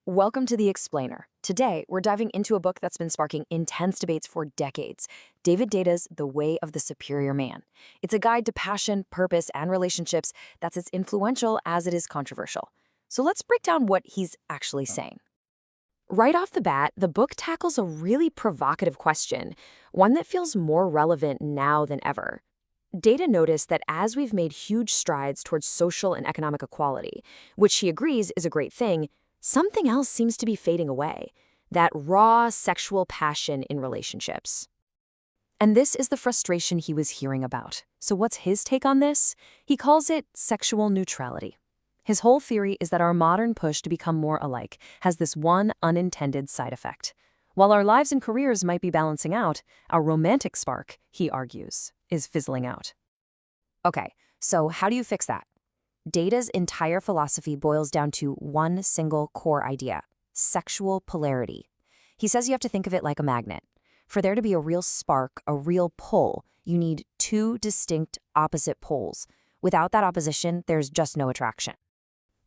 Welcome to The Explainer. Today, we're diving into a book that's been sparking intense debates for decades, David Deida's The Way of the Superior Man. It's a guide to passion, purpose, and relationships that's as influential as it is controversial. So let's break down what he's actually saying. Right off the bat, the book tackles a really provocative question, one that feels more relevant now than ever. Deida noticed that as we've made huge strides towards social and economic equality, which he agrees is a great thing, something else seems to be fading away, that raw sexual passion in relationships. And this is the frustration he was hearing about. So what's his take on this? He calls it sexual neutrality. His whole theory is that our modern push to become more alike has this one unintended side effect. While our lives and careers might be balancing out, our romantic spark, he argues, is fizzling out. Okay, so how do you fix that? Deida's entire philosophy boils down to one single core idea: sexual polarity. He says you have to think of it like a magnet. For there to be a real spark, a real pull, you need two distinct opposite poles. Without that opposition, there's just no attraction.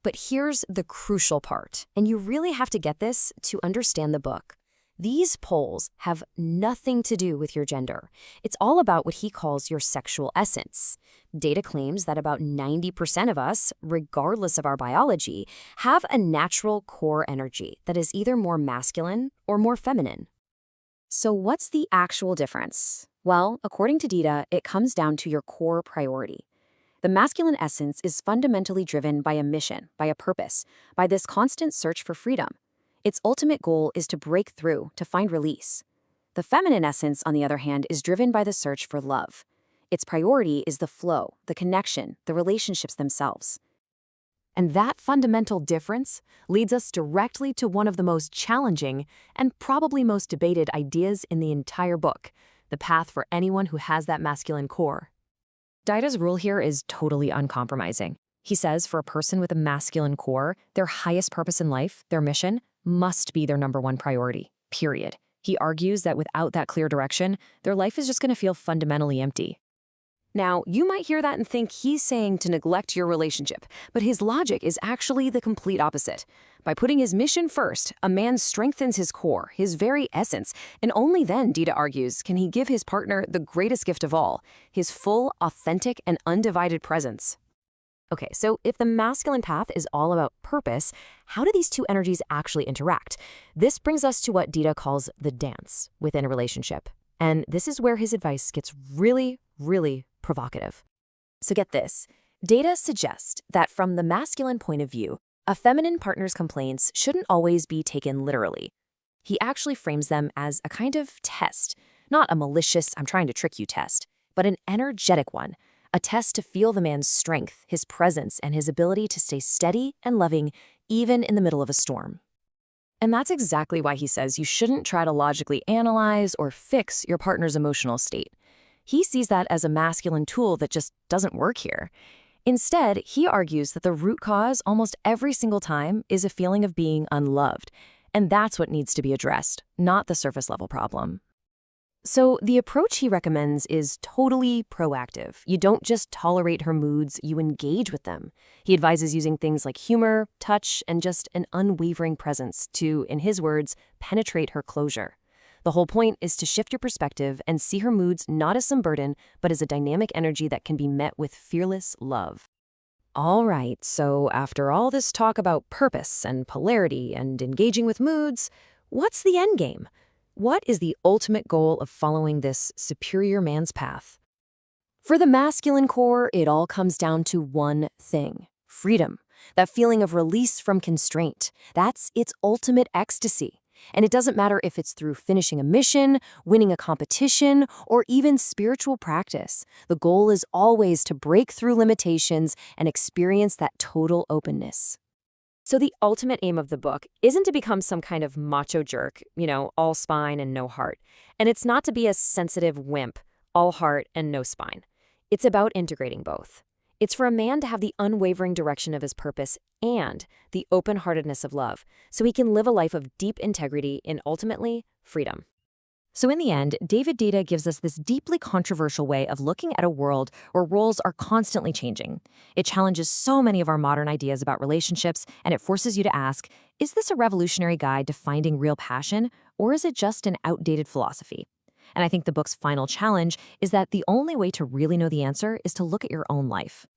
But here's the crucial part, and you really have to get this to understand the book. These poles have nothing to do with your gender. It's all about what he calls your sexual essence. Deida claims that about 90% of us, regardless of our biology, have a natural core energy that is either more masculine or more feminine. So what's the actual difference? Well, according to Deida, it comes down to your core priority. The masculine essence is fundamentally driven by a mission, by a purpose, by this constant search for freedom. Its ultimate goal is to break through, to find release. The feminine essence, on the other hand, is driven by the search for love. Its priority is the flow, the connection, the relationships themselves. And that fundamental difference leads us directly to one of the most challenging and probably most debated ideas in the entire book: the path for anyone who has that masculine core. Deida's rule here is totally uncompromising. He says for a person with a masculine core, their highest purpose in life, their mission, must be their number one priority, period. He argues that without that clear direction, their life is just going to feel fundamentally empty. Now, you might hear that and think he's saying to neglect your relationship, but his logic is actually the complete opposite. By putting his mission first, a man strengthens his core, his very essence, and only then, Deida argues, can he give his partner the greatest gift of all: his full, authentic, and undivided presence. Okay, so if the masculine path is all about purpose, how do these two energies actually interact? This brings us to what Deida calls the dance within a relationship. And this is where his advice gets really, really provocative. So get this. Deida suggests that from the masculine point of view, a feminine partner's complaints shouldn't always be taken literally. He actually frames them as a kind of test, not a malicious "I'm trying to trick you" test, but an energetic one. A test to feel the man's strength, his presence, and his ability to stay steady and loving even in the middle of a storm. And that's exactly why he says you shouldn't try to logically analyze or fix your partner's emotional state. He sees that as a masculine tool that just doesn't work here. Instead, he argues that the root cause almost every single time is a feeling of being unloved. And that's what needs to be addressed, not the surface level problem. So the approach he recommends is totally proactive. You don't just tolerate her moods, you engage with them. He advises using things like humor, touch, and just an unwavering presence to, in his words, penetrate her closure. The whole point is to shift your perspective and see her moods not as some burden, but as a dynamic energy that can be met with fearless love. All right, so after all this talk about purpose and polarity and engaging with moods, what's the end game? What is the ultimate goal of following this superior man's path? For the masculine core, it all comes down to one thing: freedom. That feeling of release from constraint. That's its ultimate ecstasy. And it doesn't matter if it's through finishing a mission, winning a competition, or even spiritual practice. The goal is always to break through limitations and experience that total openness. So the ultimate aim of the book isn't to become some kind of macho jerk, all spine and no heart. And it's not to be a sensitive wimp, all heart and no spine. It's about integrating both. It's for a man to have the unwavering direction of his purpose and the open-heartedness of love, so he can live a life of deep integrity and ultimately freedom. So in the end, David Deida gives us this deeply controversial way of looking at a world where roles are constantly changing. It challenges so many of our modern ideas about relationships, and it forces you to ask, is this a revolutionary guide to finding real passion, or is it just an outdated philosophy? And I think the book's final challenge is that the only way to really know the answer is to look at your own life.